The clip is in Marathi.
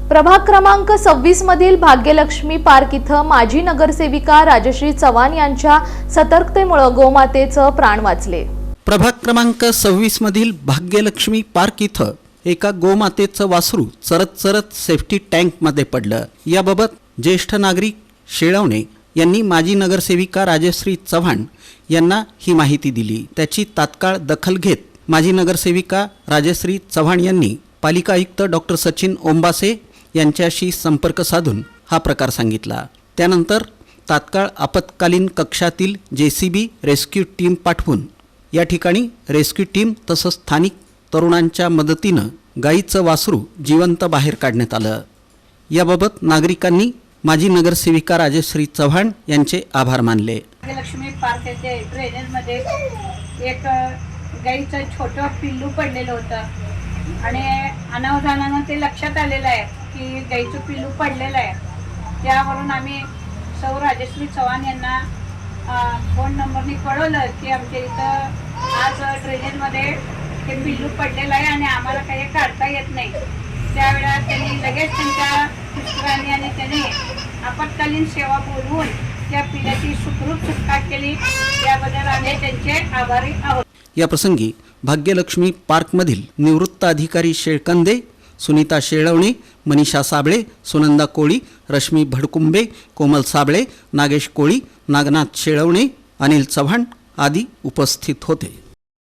प्रभाग क्रमांक 26 मधील भाग्यलक्ष्मी पार्क इथं माजी नगरसेविका राजश्री चव्हाण यांच्या सतर्कतेमुळे गोमातेचं प्राण वाचले। प्रभाग क्रमांक 26 मधील भाग्यलक्ष्मी पार्क इथं एका गोमातेचं वासरू चरत सेफ्टी टँकमध्ये पडलं। याबाबत ज्येष्ठ नागरिक शेळवणे यांनी माजी नगरसेविका राजश्री चव्हाण यांना ही माहिती दिली। त्याची तात्काळ दखल घेत माजी नगरसेविका राजश्री चव्हाण यांनी पालिका आयुक्त डॉक्टर सचिन ओंबासे यांच्याशी संपर्क साधून हा प्रकार सांगितला। त्यानंतर तात्काळ आपत्कालीन कक्षातील JCB रेस्क्यू टीम पाठवून या ठिकाणी रेस्क्यू टीम तसंच स्थानिक तरुणांच्या मदतीनं गायीचं वासरू जिवंत बाहेर काढण्यात आलं। याबाबत नागरिकांनी माजी नगरसेविका राजश्री चव्हाण यांचे आभार मानले। लक्ष्मी पार्कच्या ड्रेनेजमध्ये एक गाईचं छोटं पिल्लू पडलेलं होतं आणि अनावधानानं ते लक्षात आलेलं आहे की गाईचं पिल्लू पडलेलं आहे। त्यावरून आम्ही सौ राजश्री चव्हाण यांना फोन नंबरने कळवलं की आमच्या इथं आज ड्रेनेजमध्ये ते पिल्लू पडलेलं आहे आणि आम्हाला काही काढता येत नाही। त्यावेळेला त्यांनी लगेच त्यांच्या मित्रांनी आणि त्यांनी आपत्कालीन सेवा बोलवून त्या पिल्लाची सुखरूप सुटका केली। याबद्दल आम्ही त्यांचे आभारी आहोत। या प्रसंगी भाग्यलक्ष्मी पार्कमधील निवृत्त अधिकारी शेळकंदे, सुनीता शेळवणे, मनीषा साबळे, सुनंदा कोळी, रश्मी भडकुंबे, कोमल साबळे, नागेश कोळी, नागनाथ शेळवणे, अनिल चव्हाण आदी उपस्थित होते।